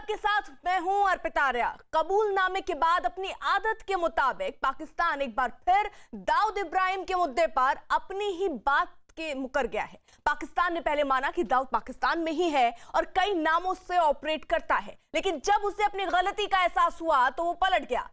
आपके साथ मैं हूं अर्पिता आर्या। कबूलनामे के बाद अपनी आदत के मुताबिक पाकिस्तान एक बार फिर दाऊद इब्राहिम के मुद्दे पर अपनी ही बात के मुकर गया है। पाकिस्तान ने पहले माना कि दाऊद पाकिस्तान में ही है और कई नामों से ऑपरेट करता है, लेकिन जब उसे अपनी गलती का एहसास हुआ तो वो पलट गया।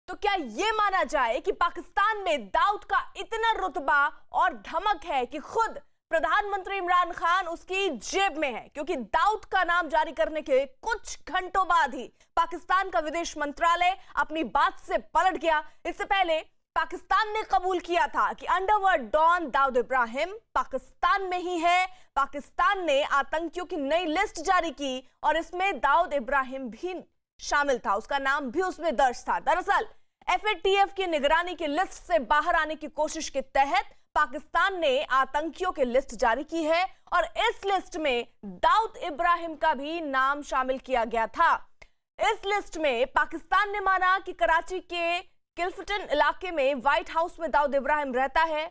तो क्या ये माना जाए कि पाकिस्तान में दाऊद का इतना रुतबा और धमक है कि खुद प्रधानमंत्री इमरान खान उसकी जेब में है, क्योंकि दाऊद का नाम जारी करने के कुछ घंटों बाद ही पाकिस्तान का विदेश मंत्रालय अपनी बात से पलट गया। इससे पहले पाकिस्तान ने कबूल किया था कि अंडरवर्ल्ड डॉन दाऊद इब्राहिम पाकिस्तान में ही है। पाकिस्तान ने आतंकियों की नई लिस्ट जारी की और इसमें दाऊद इब्राहिम भी शामिल था, उसका नाम भी उसमें दर्ज था। दरअसल FATF की निगरानी की लिस्ट से बाहर आने की कोशिश के तहत पाकिस्तान ने आतंकियों की लिस्ट जारी की है और इस लिस्ट में दाऊद इब्राहिम का भी नाम शामिल किया गया था। इस लिस्ट में पाकिस्तान ने माना कि कराची के किल्फटन इलाके में व्हाइट हाउस में दाऊद इब्राहिम रहता है।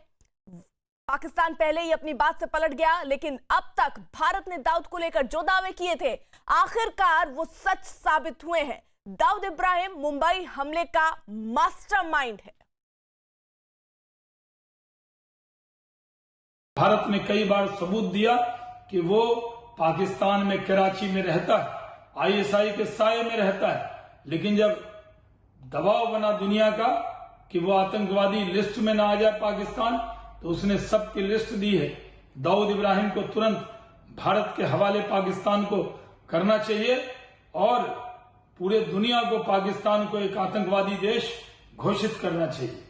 पाकिस्तान पहले ही अपनी बात से पलट गया, लेकिन अब तक भारत ने दाऊद को लेकर जो दावे किए थे आखिरकार वो सच साबित हुए हैं। दाऊद इब्राहिम मुंबई हमले का मास्टरमाइंड है। भारत ने कई बार सबूत दिया कि वो पाकिस्तान में कराची में रहता है, ISI के साये में रहता है, लेकिन जब दबाव बना दुनिया का कि वो आतंकवादी लिस्ट में ना आ जाए पाकिस्तान, तो उसने सबकी लिस्ट दी है। दाऊद इब्राहिम को तुरंत भारत के हवाले पाकिस्तान को करना चाहिए और पूरे दुनिया को पाकिस्तान को एक आतंकवादी देश घोषित करना चाहिए।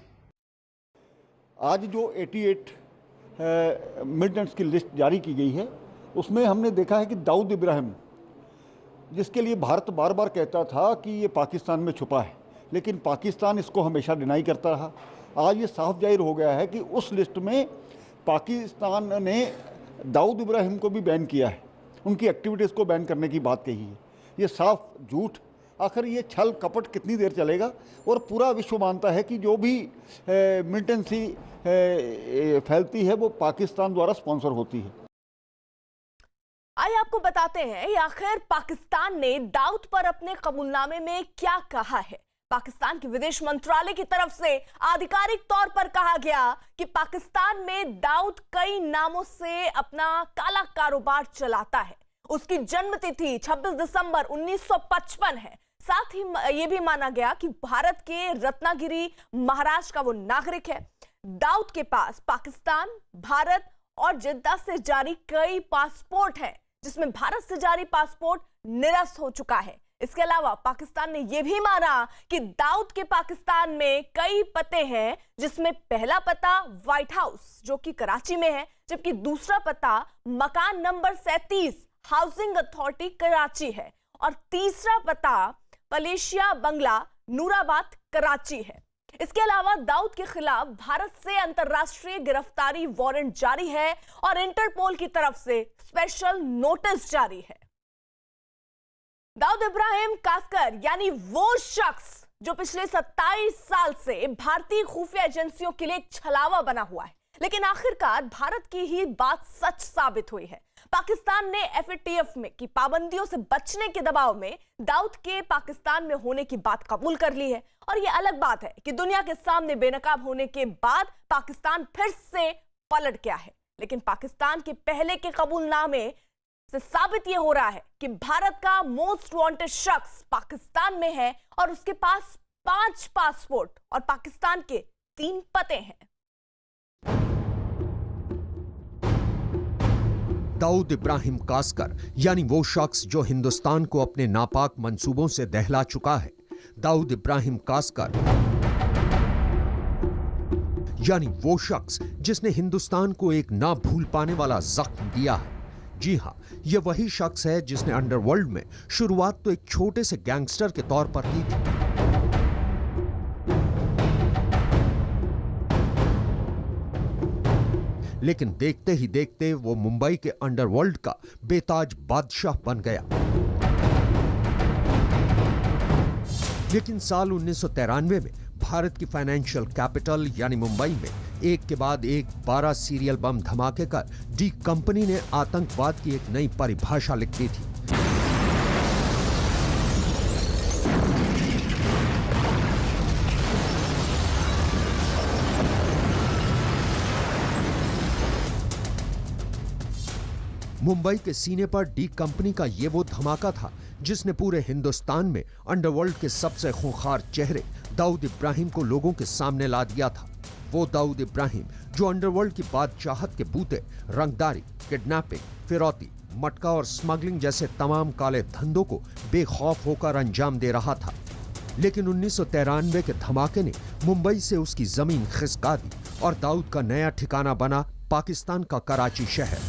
आज जो 88 मिलिटेंट्स की लिस्ट जारी की गई है, उसमें हमने देखा है कि दाऊद इब्राहिम, जिसके लिए भारत बार बार कहता था कि ये पाकिस्तान में छुपा है, लेकिन पाकिस्तान इसको हमेशा डिनाई करता रहा। आज ये साफ जाहिर हो गया है कि उस लिस्ट में पाकिस्तान ने दाऊद इब्राहिम को भी बैन किया है, उनकी एक्टिविटीज़ को बैन करने की बात कही है। ये साफ झूठ, आखिर ये छल कपट कितनी देर चलेगा? और पूरा विश्व मानता है कि जो भी मिलिटेंसी फैलती है वो पाकिस्तान द्वारा स्पॉन्सर होती है। आइए आपको बताते हैं आखिर पाकिस्तान ने दाऊद पर अपने कबूलनामे में क्या कहा है। पाकिस्तान के विदेश मंत्रालय की तरफ से आधिकारिक तौर पर कहा गया कि पाकिस्तान में दाऊद कई नामों से अपना काला कारोबार चलाता है। उसकी जन्मतिथि 26 दिसंबर 1955 है। साथ ही यह भी माना गया कि भारत के रत्नागिरी महाराष्ट्र का वो नागरिक है। दाऊद के पास पाकिस्तान, भारत और जिद्दा से जारी कई पासपोर्ट हैं, जिसमें भारत से जारी पासपोर्ट निरस्त हो चुका है। इसके अलावा पाकिस्तान ने यह भी माना कि दाऊद के पाकिस्तान में कई पते हैं, जिसमें पहला पता व्हाइट हाउस जो कि कराची में है, जबकि दूसरा पता मकान नंबर 37 हाउसिंग अथॉरिटी कराची है और तीसरा पता मलेशिया बंगला नूराबाद कराची है। इसके अलावा दाऊद के खिलाफ भारत से अंतर्राष्ट्रीय गिरफ्तारी वारंट जारी है और इंटरपोल की तरफ से स्पेशल नोटिस जारी है। दाऊद इब्राहिम कासकर यानी वो शख्स जो पिछले 27 साल से भारतीय खुफिया एजेंसियों के लिए एक छलावा बना हुआ है, लेकिन आखिरकार भारत की ही बात सच साबित हुई है। पाकिस्तान ने FATF में की पाबंदियों से बचने के दबाव में दाऊद के पाकिस्तान में होने की बात कबूल कर ली है। और यह अलग बात है कि दुनिया के सामने बेनकाब होने के बाद पाकिस्तान फिर से पलट गया है, लेकिन पाकिस्तान के पहले के कबूलनामे से साबित यह हो रहा है कि भारत का मोस्ट वांटेड शख्स पाकिस्तान में है और उसके पास 5 पासपोर्ट और पाकिस्तान के 3 पते हैं। दाऊद इब्राहिम कासकर यानी वो शख्स जो हिंदुस्तान को अपने नापाक मंसूबों से दहला चुका है। दाऊद इब्राहिम कासकर यानी वो शख्स जिसने हिंदुस्तान को एक ना भूल पाने वाला जख्म दिया है। जी हां, यह वही शख्स है जिसने अंडरवर्ल्ड में शुरुआत तो एक छोटे से गैंगस्टर के तौर पर की थी, लेकिन देखते ही देखते वो मुंबई के अंडरवर्ल्ड का बेताज बादशाह बन गया। लेकिन साल 1993 में भारत की फाइनेंशियल कैपिटल यानी मुंबई में एक के बाद एक 12 सीरियल बम धमाके कर डी कंपनी ने आतंकवाद की एक नई परिभाषा लिख दी थी। मुंबई के सीने पर डी कंपनी का ये वो धमाका था जिसने पूरे हिंदुस्तान में अंडरवर्ल्ड के सबसे खूंखार चेहरे दाऊद इब्राहिम को लोगों के सामने ला दिया था। वो दाऊद इब्राहिम जो अंडरवर्ल्ड की बादशाहत के बूते रंगदारी, किडनैपिंग, फिरौती, मटका और स्मगलिंग जैसे तमाम काले धंधों को बेखौफ होकर अंजाम दे रहा था। लेकिन 1993 के धमाके ने मुंबई से उसकी जमीन खिसका दी और दाऊद का नया ठिकाना बना पाकिस्तान का कराची शहर,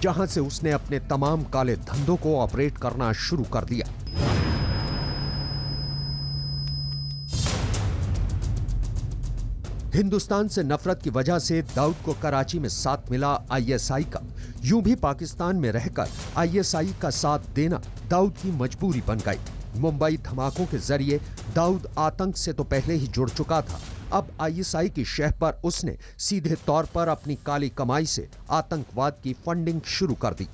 जहां से उसने अपने तमाम काले धंधों को ऑपरेट करना शुरू कर दिया। हिंदुस्तान से नफरत की वजह से दाऊद को कराची में साथ मिला आईएसआई का। यूं भी पाकिस्तान में रहकर आईएसआई का साथ देना दाऊद की मजबूरी बन गई। मुंबई धमाकों के जरिए दाऊद आतंक से तो पहले ही जुड़ चुका था, अब आईएसआई की शह पर उसने सीधे तौर पर अपनी काली कमाई से आतंकवाद की फंडिंग शुरू कर दी।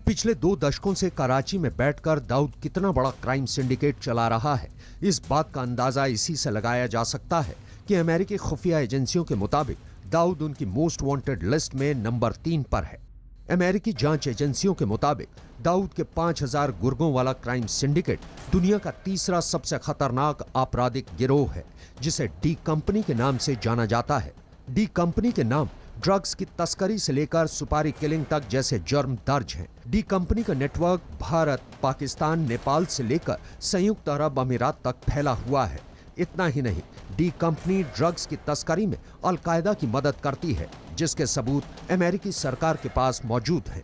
पिछले 2 दशकों से कराची में बैठकर दाऊद कितना बड़ा क्राइम सिंडिकेट चला रहा है, इस बात का अंदाजा इसी से लगाया जा सकता है कि अमेरिकी खुफिया एजेंसियों के मुताबिक दाऊद उनकी मोस्ट वांटेड लिस्ट में नंबर 3 पर है। अमेरिकी जांच एजेंसियों के मुताबिक दाऊद के 5000 गुर्गों वाला क्राइम सिंडिकेट दुनिया का तीसरा सबसे खतरनाक आपराधिक गिरोह है, जिसे डी कंपनी के नाम से जाना जाता है। डी कंपनी के नाम ड्रग्स की तस्करी से लेकर सुपारी किलिंग तक जैसे जुर्म दर्ज हैं। डी कंपनी का नेटवर्क भारत, पाकिस्तान, नेपाल से लेकर संयुक्त अरब अमीरात तक फैला हुआ है। इतना ही नहीं, डी कंपनी ड्रग्स की तस्करी में अल-कायदा की मदद करती है, जिसके सबूत अमेरिकी सरकार के पास मौजूद हैं।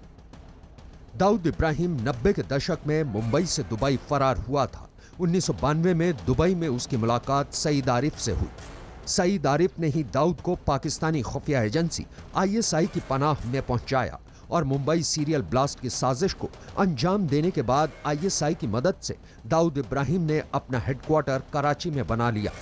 दाऊद इब्राहिम 90 के दशक में मुंबई से दुबई फरार हुआ था। 1992 में दुबई में उसकी मुलाकात सईद आरिफ से हुई। सईद आरिफ ने ही दाऊद को पाकिस्तानी खुफिया एजेंसी आईएसआई की पनाह में पहुंचाया और मुंबई सीरियल ब्लास्ट की साजिश को अंजाम देने के बाद आईएसआई की मदद से दाऊद इब्राहिम ने अपना हेडक्वार्टर कराची में बना लिया।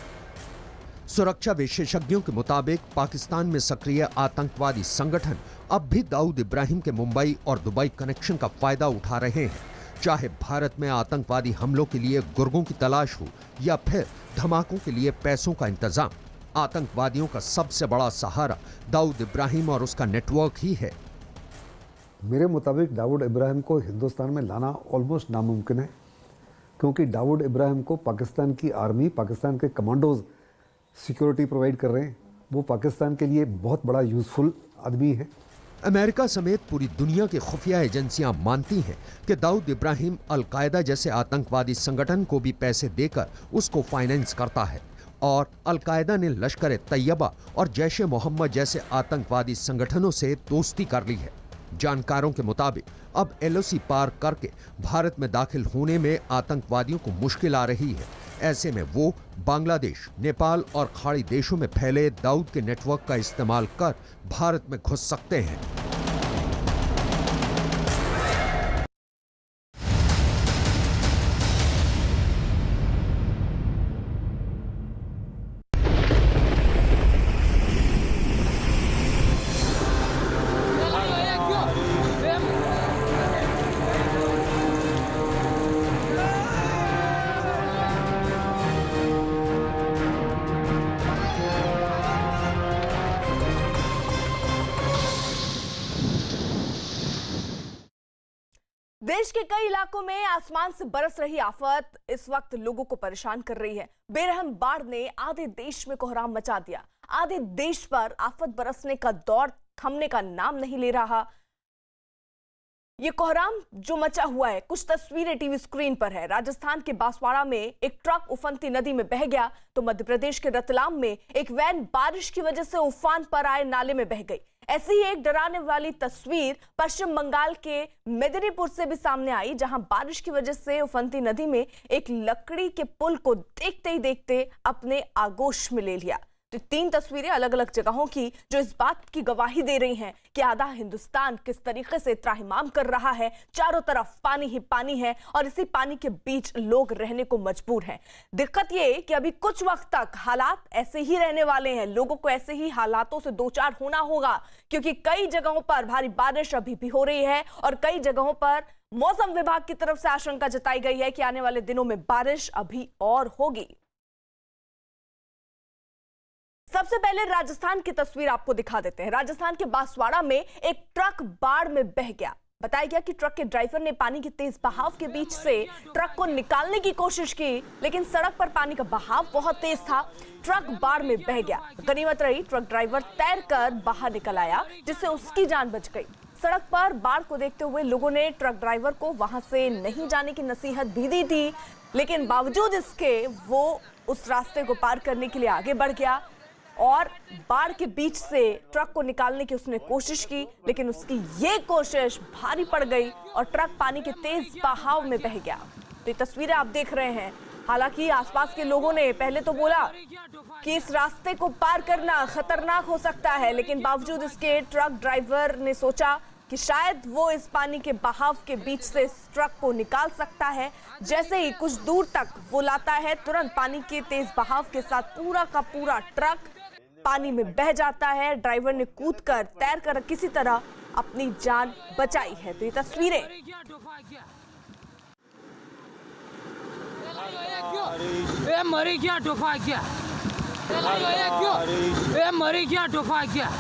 सुरक्षा विशेषज्ञों के मुताबिक पाकिस्तान में सक्रिय आतंकवादी संगठन अब भी दाऊद इब्राहिम के मुंबई और दुबई कनेक्शन का फायदा उठा रहे हैं, चाहे भारत में आतंकवादी हमलों के लिए गुर्गों की तलाश हो या फिर धमाकों के लिए पैसों का इंतजाम। आतंकवादियों का सबसे बड़ा सहारा दाऊद इब्राहिम और उसका नेटवर्क ही है। मेरे मुताबिक दाऊद इब्राहिम को हिंदुस्तान में लाना ऑलमोस्ट नामुमकिन है, क्योंकि दाऊद इब्राहिम को पाकिस्तान की आर्मी, पाकिस्तान के कमांडोज सिक्योरिटी प्रोवाइड कर रहे हैं। वो पाकिस्तान के लिए बहुत बड़ा यूजफुल आदमी है। अमेरिका समेत पूरी दुनिया की खुफिया एजेंसियां मानती हैं कि दाऊद इब्राहिम अल-कायदा जैसे आतंकवादी संगठन को भी पैसे देकर उसको फाइनेंस करता है और अल-कायदा ने लश्कर-ए-तैयबा और जैश-ए-मोहम्मद जैसे आतंकवादी संगठनों से दोस्ती कर ली है। जानकारों के मुताबिक अब एलओसी पार करके भारत में दाखिल होने में आतंकवादियों को मुश्किल आ रही है। ऐसे में वो बांग्लादेश, नेपाल और खाड़ी देशों में फैले दाऊद के नेटवर्क का इस्तेमाल कर भारत में घुस सकते हैं। देश के कई इलाकों में आसमान से बरस रही आफत इस वक्त लोगों को परेशान कर रही है। बेरहम बाढ़ ने आधे देश में कोहराम मचा दिया। आधे देश पर आफत बरसने का दौर थमने का नाम नहीं ले रहा। ये कोहराम जो मचा हुआ है, कुछ तस्वीरें टीवी स्क्रीन पर है। राजस्थान के बांसवाड़ा में एक ट्रक उफनती नदी में बह गया तो मध्य प्रदेश के रतलाम में एक वैन बारिश की वजह से उफान पर आए नाले में बह गई। ऐसी ही एक डराने वाली तस्वीर पश्चिम बंगाल के मेदिनीपुर से भी सामने आई, जहां बारिश की वजह से उफनती नदी में एक लकड़ी के पुल को देखते ही देखते अपने आगोश में ले लिया। तो 3 तस्वीरें अलग अलग जगहों की जो इस बात की गवाही दे रही हैं कि आधा हिंदुस्तान किस तरीके से त्राहिमाम कर रहा है। चारों तरफ पानी ही पानी है और इसी पानी के बीच लोग रहने को मजबूर हैं। दिक्कत ये कि अभी कुछ वक्त तक हालात ऐसे ही रहने वाले हैं। लोगों को ऐसे ही हालातों से दो चार होना होगा, क्योंकि कई जगहों पर भारी बारिश अभी भी हो रही है और कई जगहों पर मौसम विभाग की तरफ से आशंका जताई गई है कि आने वाले दिनों में बारिश अभी और होगी। सबसे पहले राजस्थान की तस्वीर आपको दिखा देते हैं। राजस्थान के बांसवाड़ा में एक ट्रक बाढ़ में बह गया। बताया गया कि ट्रक के ड्राइवर ने पानी के तेज बहाव के बीच से ट्रक को निकालने की कोशिश की, लेकिन सड़क पर पानी का बहाव बहुत तेज था, ट्रक बाढ़ में बह गया। गनीमत रही ट्रक ड्राइवर तैरकर बाहर निकल आया, जिससे उसकी जान बच गई। सड़क पर बाढ़ को देखते हुए लोगों ने ट्रक ड्राइवर को वहां से नहीं जाने की नसीहत भी दी थी, लेकिन बावजूद इसके वो उस रास्ते को पार करने के लिए आगे बढ़ गया और बाढ़ के बीच से ट्रक को निकालने की उसने कोशिश की, लेकिन उसकी ये कोशिश भारी पड़ गई और ट्रक पानी के तेज बहाव में बह गया। तो ये तस्वीरें आप देख रहे हैं। हालांकि आसपास के लोगों ने पहले तो बोला कि इस रास्ते को पार करना खतरनाक हो सकता है, लेकिन बावजूद इसके ट्रक ड्राइवर ने सोचा कि शायद वो इस पानी के बहाव के बीच से इस ट्रक को निकाल सकता है। जैसे ही कुछ दूर तक वो लाता है, तुरंत पानी के तेज बहाव के साथ पूरा का पूरा ट्रक पानी में बह जाता है। ड्राइवर ने कूदकर तैरकर किसी तरह अपनी जान बचाई है। तो ये तस्वीरें मरी क्या डुबा गया, मरी क्या डुबा गया,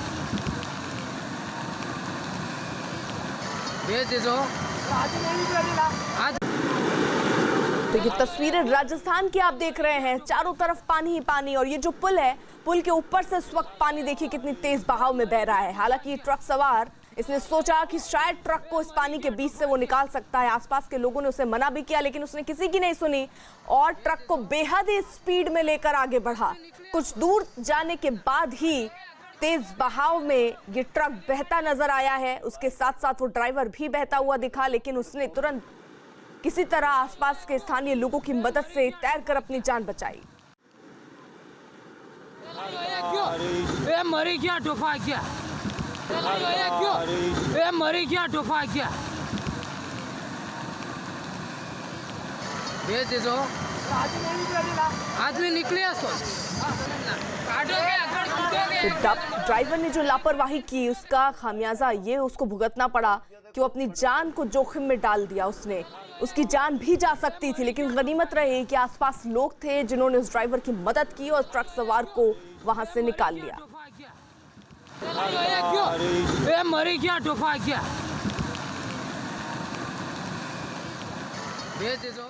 भेज दो आज। तो ये तस्वीरें राजस्थान की आप देख रहे हैं। चारों तरफ पानी ही पानी, और ये जो पुल है, पुल के ऊपर से इस वक्त पानी देखिए कितनी तेज बहाव में बह रहा है। हालांकि ट्रक सवार इसने सोचा कि शायद ट्रक को इस पानी के बीच से वो निकाल सकता है। आसपास के लोगों ने उसे मना भी किया, लेकिन उसने किसी की नहीं सुनी और ट्रक को बेहद ही स्पीड में लेकर आगे बढ़ा। कुछ दूर जाने के बाद ही तेज बहाव में ये ट्रक बहता नजर आया है। उसके साथ साथ वो ड्राइवर भी बहता हुआ दिखा, लेकिन उसने तुरंत किसी तरह आसपास के स्थानीय लोगों की मदद से तैरकर अपनी जान बचाई। मरी क्या डुबा गया, मरी क्या डुबा गया, भेज दो आदमी निकले। ड्राइवर ने जो लापरवाही की, उसका खामियाजा ये उसको भुगतना पड़ा कि वो अपनी जान को जोखिम में डाल दिया। उसकी जान भी जा सकती थी, लेकिन गनीमत रही कि आसपास लोग थे जिन्होंने उस ड्राइवर की मदद की और ट्रक सवार को वहां से निकाल लिया। मरी क्या डुबा गया, भेज दो।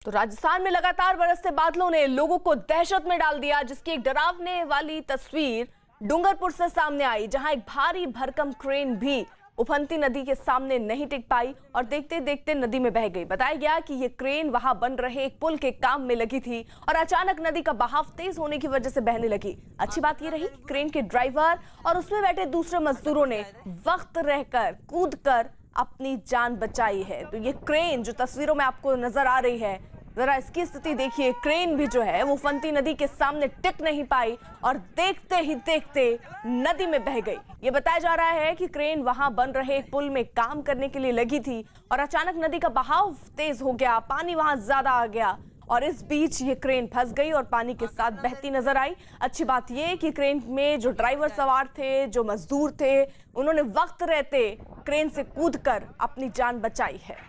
तो राजस्थान में लगातार बरसते बादलों ने लोगों को दहशत में डाल दिया, जिसकी एक डरावने वाली तस्वीर डूंगरपुर से सामने आई, जहां एक भारी भरकम क्रेन भी उफनती नदी के सामने नहीं टिक पाई और देखते देखते नदी में बह गई। बताया गया कि ये क्रेन वहां बन रहे एक पुल के काम में लगी थी और अचानक नदी का बहाव तेज होने की वजह से बहने लगी। अच्छी बात ये रही कि क्रेन के ड्राइवर और उसमें बैठे दूसरे मजदूरों ने वक्त रहकर कूदकर अपनी जान बचाई है। तो ये क्रेन जो तस्वीरों में आपको नजर आ रही है, जरा इसकी स्थिति देखिए। क्रेन भी जो है वो उफनती नदी के सामने टिक नहीं पाई और देखते ही देखते नदी में बह गई। ये बताया जा रहा है कि क्रेन वहां बन रहे एक पुल में काम करने के लिए लगी थी और अचानक नदी का बहाव तेज हो गया, पानी वहां ज्यादा आ गया और इस बीच ये क्रेन फंस गई और पानी के साथ बहती नजर आई। अच्छी बात ये कि क्रेन में जो ड्राइवर सवार थे, जो मजदूर थे, उन्होंने वक्त रहते क्रेन से कूदकर अपनी जान बचाई है।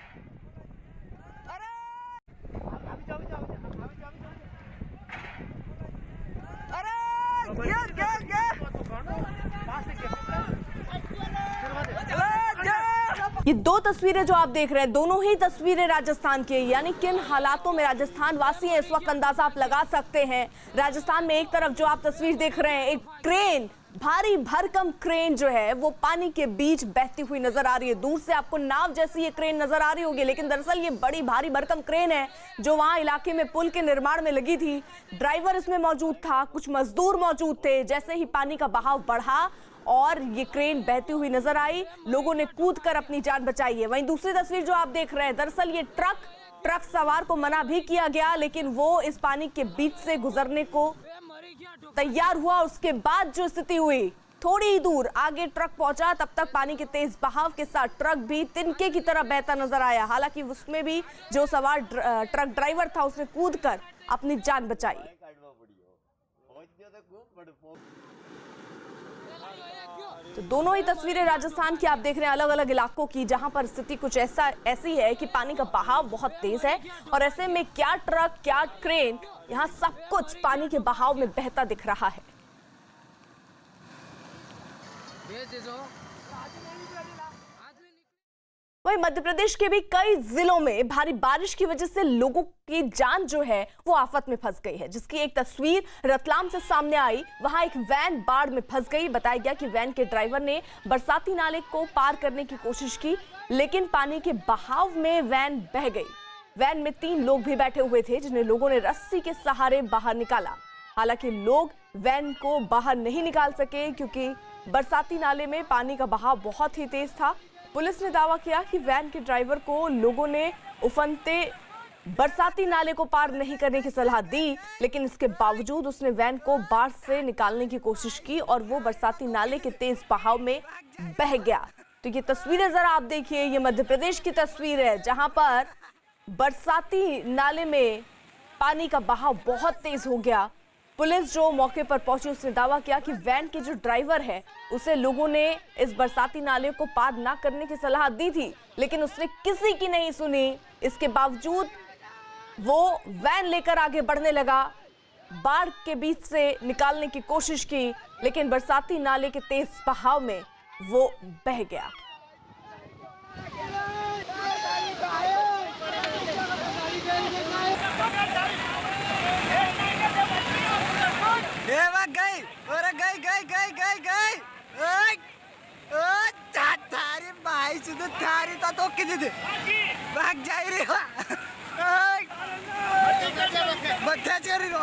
ये दो तस्वीरें जो आप देख रहे हैं, दोनों ही तस्वीरें राजस्थान की, यानी किन हालातों में राजस्थान वासी हैं इस वक्त अंदाजा आप लगा सकते हैं। राजस्थान में एक तरफ जो आप तस्वीर देख रहे हैं, एक क्रेन, भारी भरकम क्रेन जो है वो पानी के बीच बहती हुई नजर आ रही है। दूर से आपको नाव जैसी ये क्रेन नजर आ रही होगी, लेकिन दरअसल ये बड़ी भारी भरकम क्रेन है जो वहां इलाके में पुल के निर्माण में लगी थी। ड्राइवर इसमें मौजूद था, कुछ मजदूर मौजूद थे। जैसे ही पानी का बहाव बढ़ा और ये क्रेन बहती हुई नजर आई, लोगों ने कूदकर अपनी जान बचाई है। वहीं दूसरी तस्वीर जो आप देख रहे हैं, दरअसल ये ट्रक सवार को मना भी किया गया, लेकिन वो इस पानी के बीच से गुजरने को तैयार हुआ। उसके बाद जो स्थिति हुई, थोड़ी ही दूर आगे ट्रक पहुंचा, तब तक पानी के तेज बहाव के साथ ट्रक भी तिनके की तरह बहता नजर आया। हालांकि उसमें भी जो सवार ट्रक ड्राइवर था उसने कूदकर अपनी जान बचाई। तो दोनों ही तस्वीरें राजस्थान की आप देख रहे हैं, अलग अलग इलाकों की, जहां पर स्थिति कुछ ऐसी है कि पानी का बहाव बहुत तेज है और ऐसे में क्या ट्रक क्या क्रेन, यहां सब कुछ पानी के बहाव में बहता दिख रहा है। वहीं मध्य प्रदेश के भी कई जिलों में भारी बारिश की वजह से लोगों की जान जो है वो आफत में फंस गई है, जिसकी एक तस्वीर रतलाम से सामने आई। वहां एक वैन बाढ़ में फंस गई। बताया गया कि वैन के ड्राइवर ने बरसाती नाले को पार करने की कोशिश की, लेकिन पानी के बहाव में वैन बह गई। वैन में 3 लोग भी बैठे हुए थे, जिन्हें लोगों ने रस्सी के सहारे बाहर निकाला। हालांकि लोग वैन को बाहर नहीं निकाल सके क्योंकि बरसाती नाले में पानी का बहाव बहुत ही तेज था। पुलिस ने दावा किया कि वैन के ड्राइवर को लोगों ने उफनते बरसाती नाले को पार नहीं करने की सलाह दी, लेकिन इसके बावजूद उसने वैन को बाढ़ से निकालने की कोशिश की और वो बरसाती नाले के तेज बहाव में बह गया। तो ये तस्वीरें जरा आप देखिए, ये मध्य प्रदेश की तस्वीर है जहां पर बरसाती नाले में पानी का बहाव बहुत तेज हो गया। पुलिस जो मौके पर पहुंची उसने दावा किया कि वैन के जो ड्राइवर है उसे लोगों ने इस बरसाती नाले को पार ना करने की सलाह दी थी, लेकिन उसने किसी की नहीं सुनी। इसके बावजूद वो वैन लेकर आगे बढ़ने लगा, बाढ़ के बीच से निकालने की कोशिश की, लेकिन बरसाती नाले के तेज बहाव में वो बह गया। थारी भाई सुधु थारी तो किती दे भाग जाई रे बच्चा चोरी रो।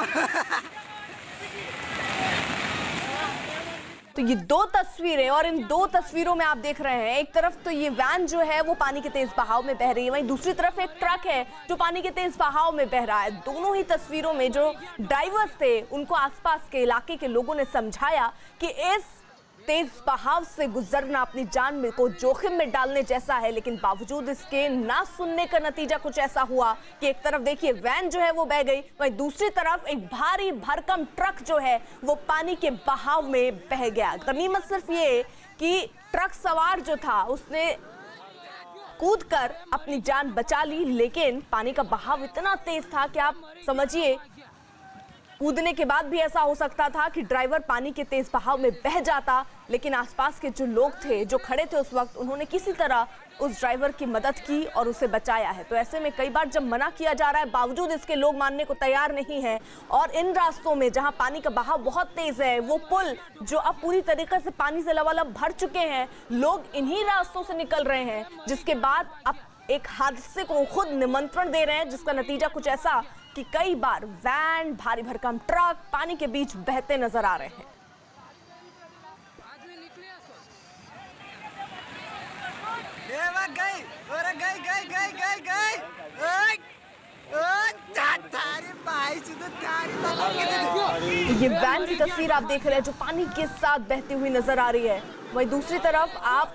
तो ये 2 तस्वीरें, और इन 2 तस्वीरों में आप देख रहे हैं, एक तरफ तो ये वैन जो है वो पानी के तेज बहाव में बह रही है, वहीं दूसरी तरफ एक ट्रक है जो पानी के तेज बहाव में बह रहा है। दोनों ही तस्वीरों में जो ड्राइवर्स थे उनको आसपास के इलाके के लोगों ने समझाया कि इस तेज बहाव से गुजरना अपनी जान में को जोखिम में डालने जैसा है, लेकिन बावजूद इसके ना सुनने का नतीजा कुछ ऐसा हुआ कि एक तरफ देखिए वैन जो है वो बह गई, वहीं दूसरी तरफ एक भारी भरकम ट्रक जो है वो पानी के बहाव में बह गया। गनीमत सिर्फ ये कि ट्रक सवार जो था उसने कूदकर अपनी जान बचा ली, लेकिन पानी का बहाव इतना तेज था कि आप समझिए कूदने के बाद भी ऐसा हो सकता था कि ड्राइवर पानी के तेज बहाव में बह जाता, लेकिन आसपास के जो लोग थे जो खड़े थे उस वक्त, उन्होंने किसी तरह उस ड्राइवर की मदद की और उसे बचाया है। तो ऐसे में कई बार जब मना किया जा रहा है, बावजूद इसके लोग मानने को तैयार नहीं है। और इन रास्तों में जहां पानी का बहाव बहुत तेज है, वो पुल जो अब पूरी तरीके से पानी से लबालब भर चुके हैं, लोग इन्हीं रास्तों से निकल रहे हैं, जिसके बाद अब एक हादसे को खुद निमंत्रण दे रहे हैं, जिसका नतीजा कुछ ऐसा कि कई बार वैन, भारी भरकम ट्रक पानी के बीच बहते नजर आ रहे हैं। ये वैन की तस्वीर आप देख रहे हैं जो पानी के साथ बहती हुई नजर आ रही है, वहीं दूसरी तरफ आप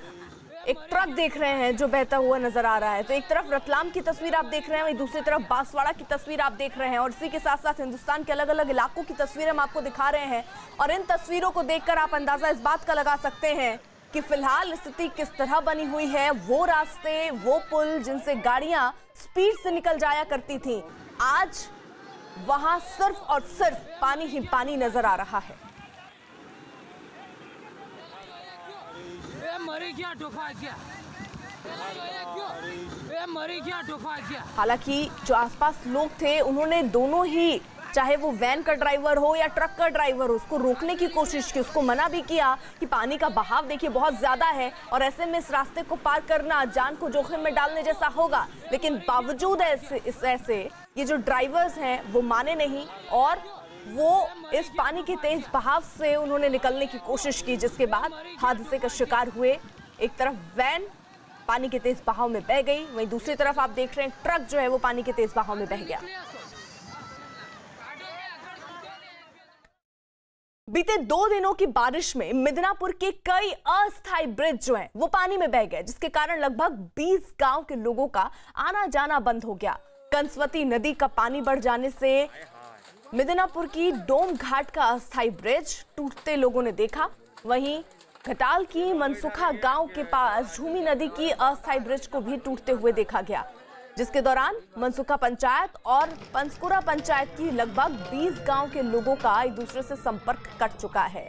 एक ट्रक देख रहे हैं जो बहता हुआ नजर आ रहा है। तो एक तरफ रतलाम की तस्वीर आप देख रहे हैं, वहीं दूसरी तरफ बांसवाड़ा की तस्वीर आप देख रहे हैं, और इसी के साथ साथ हिंदुस्तान के अलग अलग इलाकों की तस्वीरें हम आपको दिखा रहे हैं। और इन तस्वीरों को देखकर आप अंदाजा इस बात का लगा सकते हैं कि फिलहाल स्थिति किस तरह बनी हुई है। वो रास्ते, वो पुल जिनसे गाड़ियां स्पीड से निकल जाया करती थी, आज वहां सिर्फ और सिर्फ पानी ही पानी नजर आ रहा है। हालांकि जो आसपास लोग थे उन्होंने दोनों ही, चाहे वो वैन का ड्राइवर हो या ट्रक का ड्राइवर हो, उसको रोकने की कोशिश की, उसको मना भी किया कि पानी का बहाव देखिए बहुत ज्यादा है और ऐसे में इस रास्ते को पार करना जान को जोखिम में डालने जैसा होगा। लेकिन बावजूद ऐसे ये जो ड्राइवर्स हैं वो माने नहीं और वो इस पानी के तेज बहाव से उन्होंने निकलने की कोशिश की, जिसके बाद हादसे का शिकार हुए। एक तरफ वैन पानी के तेज बहाव में बह गई, वहीं दूसरी तरफ आप देख रहे हैं ट्रक जो है वो पानी के तेज बहाव में बह गया। बीते 2 दिनों की बारिश में मिदनापुर के कई अस्थायी ब्रिज जो हैं वो पानी में बह गए, जिसके कारण लगभग 20 गांव के लोगों का आना जाना बंद हो गया। कंसवती नदी का पानी बढ़ जाने से मिदनापुर की डोम घाट का अस्थायी ब्रिज टूटते लोगों ने देखा। वहीं घटाल की मनसुखा गांव के पास झूमी नदी की अस्थायी ब्रिज को भी टूटते हुए देखा गया, जिसके दौरान मनसुखा पंचायत और पंसकुरा पंचायत की लगभग 20 गांव के लोगों का एक दूसरे से संपर्क कट चुका है।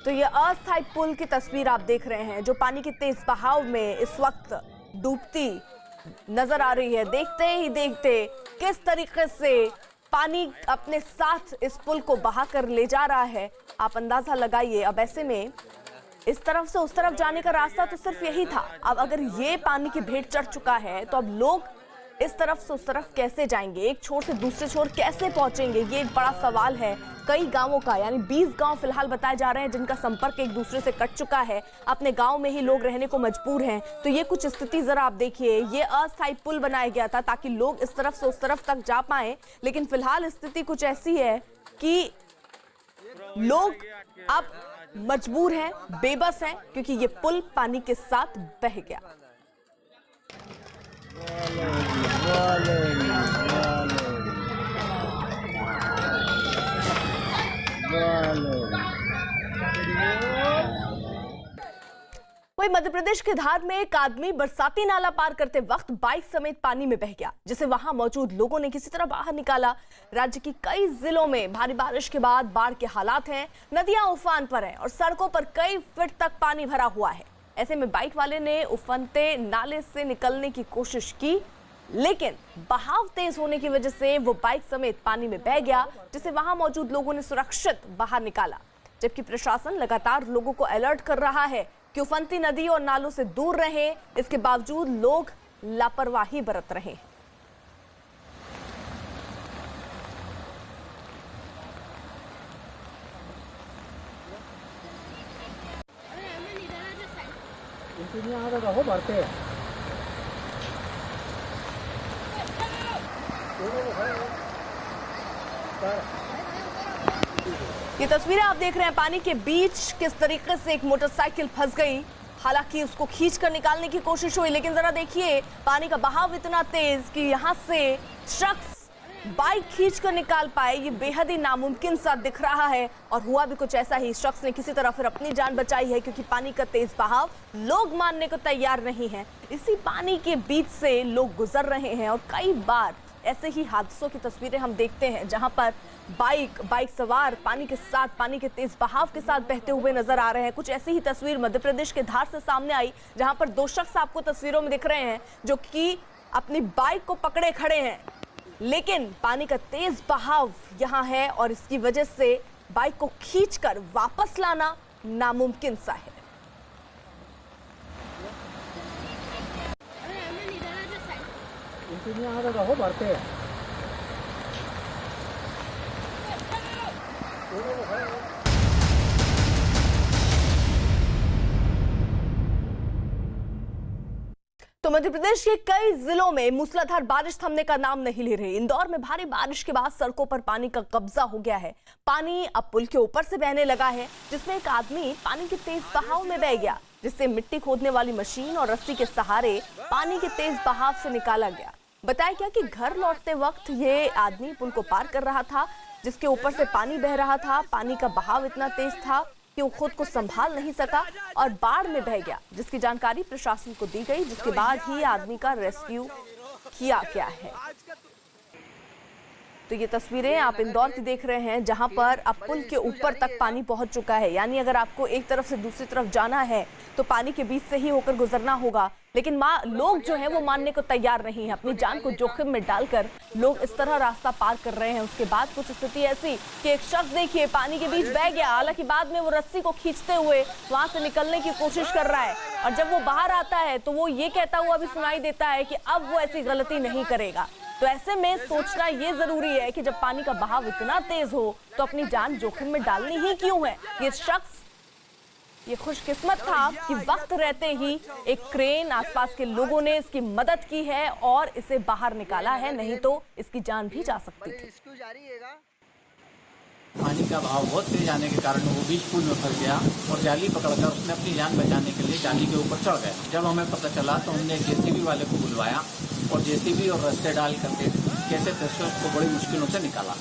तो ये अस्थायी पुल की तस्वीर आप देख रहे हैं जो पानी के तेज बहाव में इस वक्त डूबती नजर आ रही है। देखते ही देखते किस तरीके से पानी अपने साथ इस पुल को बहा कर ले जा रहा है, आप अंदाजा लगाइए। अब ऐसे में इस तरफ से उस तरफ जाने का रास्ता तो सिर्फ यही था। अब अगर ये पानी की भेंट चढ़ चुका है तो अब लोग इस तरफ से उस तरफ कैसे जाएंगे, एक छोर से दूसरे छोर कैसे पहुंचेंगे, ये एक बड़ा सवाल है। कई गांवों का यानी 20 गांव फिलहाल बताए जा रहे हैं जिनका संपर्क एक दूसरे से कट चुका है, अपने गांव में ही लोग रहने को मजबूर हैं। तो ये कुछ स्थिति जरा आप देखिए। ये अस्थायी पुल बनाया गया था ताकि लोग इस तरफ से उस तरफ तक जा पाए, लेकिन फिलहाल स्थिति कुछ ऐसी है कि लोग अब मजबूर हैं, बेबस हैं, क्योंकि ये पुल पानी के साथ बह गया। वहीं मध्य प्रदेश के धार में एक आदमी बरसाती नाला पार करते वक्त बाइक समेत पानी में बह गया, जिसे वहां मौजूद लोगों ने किसी तरह बाहर निकाला। राज्य की कई जिलों में भारी बारिश के बाद बाढ़ के हालात हैं, नदियां उफान पर हैं और सड़कों पर कई फीट तक पानी भरा हुआ है। ऐसे में बाइक वाले ने उफनते नाले से निकलने की कोशिश की, लेकिन बहाव तेज होने की वजह से वो बाइक समेत पानी में बह गया, जिसे वहां मौजूद लोगों ने सुरक्षित बाहर निकाला। जबकि प्रशासन लगातार लोगों को अलर्ट कर रहा है कि उफनती नदी और नालों से दूर रहें, इसके बावजूद लोग लापरवाही बरत रहे हैं। ये तस्वीरें आप देख रहे हैं पानी के बीच किस तरीके से एक मोटरसाइकिल फंस गई। हालांकि उसको खींचकर निकालने की कोशिश हुई, लेकिन जरा देखिए पानी का बहाव इतना तेज कि यहां से शख्स बाइक खींचकर निकाल पाए, ये बेहद ही नामुमकिन सा दिख रहा है। और हुआ भी कुछ ऐसा ही, शख्स ने किसी तरह फिर अपनी जान बचाई है, क्योंकि पानी का तेज बहाव लोग मानने को तैयार नहीं है। इसी पानी के बीच से लोग गुजर रहे हैं और कई बार ऐसे ही हादसों की तस्वीरें हम देखते हैं जहां पर बाइक सवार पानी के साथ, पानी के तेज बहाव के साथ बहते हुए नजर आ रहे हैं। कुछ ऐसी ही तस्वीर मध्य प्रदेश के धार से सामने आई, जहां पर 2 शख्स आपको तस्वीरों में दिख रहे हैं जो कि अपनी बाइक को पकड़े खड़े हैं, लेकिन पानी का तेज बहाव यहां है और इसकी वजह से बाइक को खींचकर वापस लाना नामुमकिन सा है। तो मध्य प्रदेश के कई जिलों में मूसलाधार बारिश थमने का नाम नहीं ले रही। इंदौर में भारी बारिश के बाद सड़कों पर पानी का कब्जा हो गया है। पानी अब पुल के ऊपर से बहने लगा है, जिसमें एक आदमी पानी के तेज बहाव में बह गया, जिससे मिट्टी खोदने वाली मशीन और रस्सी के सहारे पानी के तेज बहाव से निकाला गया। बताया गया कि घर लौटते वक्त ये आदमी पुल को पार कर रहा था, जिसके ऊपर से पानी बह रहा था। पानी का बहाव इतना तेज था कि वो खुद को संभाल नहीं सका और बाढ़ में बह गया, जिसकी जानकारी प्रशासन को दी गई, जिसके बाद ही आदमी का रेस्क्यू किया गया है। तो ये तस्वीरें आप इंदौर की देख रहे हैं, जहां पर अब पुल के ऊपर तक पानी पहुंच चुका है। यानी अगर आपको एक तरफ से दूसरी तरफ जाना है तो पानी के बीच से ही होकर गुजरना होगा, लेकिन लोग जो हैं वो मानने को तैयार नहीं है। अपनी जान को जोखिम में डालकर लोग इस तरह रास्ता पार कर रहे हैं। उसके बाद कुछ स्थिति ऐसी कि एक शख्स देखिए पानी के बीच बह गया, हालांकि बाद में वो रस्सी को खींचते हुए वहां से निकलने की कोशिश कर रहा है, और जब वो बाहर आता है तो वो ये कहता हुआ भी सुनाई देता है कि अब वो ऐसी गलती नहीं करेगा। तो ऐसे में सोचना ये जरूरी है कि जब पानी का बहाव इतना तेज हो तो अपनी जान जोखिम में डालनी ही क्यों है। ये शख्स ये खुशकिस्मत था कि वक्त रहते ही एक क्रेन, आसपास के लोगों ने इसकी मदद की है और इसे बाहर निकाला है, नहीं तो इसकी जान भी जा सकती थी। पानी का बहाव बहुत तेज आने के कारण वो बीच पुल में फंस गया और जाली पकड़कर उसने अपनी जान बचाने के लिए जाली के ऊपर चढ़ गया। जब हमें पता चला तो हमने जेसीबी वाले को बुलवाया और जेसीबी और रस्से डाल करके कैसे तस्वीर को बड़ी मुश्किलों से निकाला।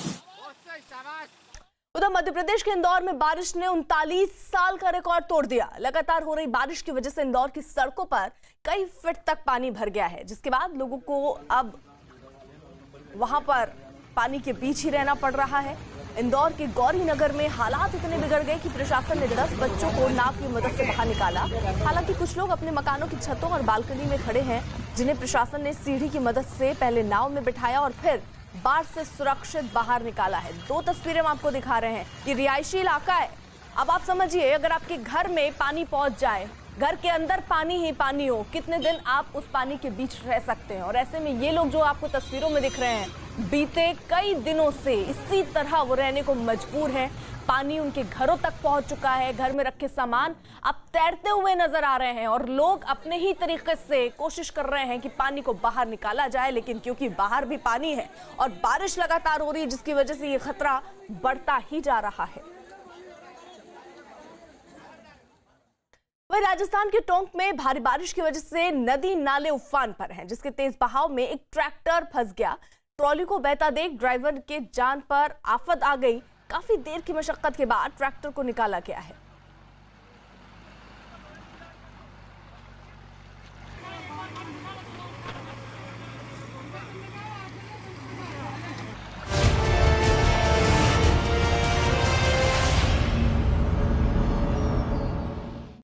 उधर मध्य प्रदेश के इंदौर में बारिश ने 39 साल का रिकॉर्ड तोड़ दिया। लगातार हो रही बारिश की वजह से इंदौर की सड़कों पर कई फीट तक पानी भर गया है, जिसके बाद लोगों को अब वहां पर पानी के बीच ही रहना पड़ रहा है। इंदौर के गौरी नगर में हालात इतने बिगड़ गए कि प्रशासन ने 10 बच्चों को नाव की मदद से बाहर निकाला। हालांकि कुछ लोग अपने मकानों की छतों और बालकनी में खड़े हैं, जिन्हें प्रशासन ने सीढ़ी की मदद से पहले नाव में बिठाया और फिर बाढ़ से सुरक्षित बाहर निकाला है। 2 तस्वीरें हम आपको दिखा रहे हैं। ये रिहायशी इलाका है। अब आप समझिए, अगर आपके घर में पानी पहुंच जाए, घर के अंदर पानी ही पानी हो, कितने दिन आप उस पानी के बीच रह सकते हैं। और ऐसे में ये लोग जो आपको तस्वीरों में दिख रहे हैं, बीते कई दिनों से इसी तरह वो रहने को मजबूर हैं। पानी उनके घरों तक पहुंच चुका है। घर में रखे सामान अब तैरते हुए नजर आ रहे हैं और लोग अपने ही तरीके से कोशिश कर रहे हैं कि पानी को बाहर निकाला जाए, लेकिन क्योंकि बाहर भी पानी है और बारिश लगातार हो रही है, जिसकी वजह से ये खतरा बढ़ता ही जा रहा है। वहीं राजस्थान के टोंक में भारी बारिश की वजह से नदी नाले उफान पर हैं, जिसके तेज बहाव में एक ट्रैक्टर फंस गया। ट्रॉली को बहता देख ड्राइवर के जान पर आफत आ गई। काफी देर की मशक्कत के बाद ट्रैक्टर को निकाला गया है।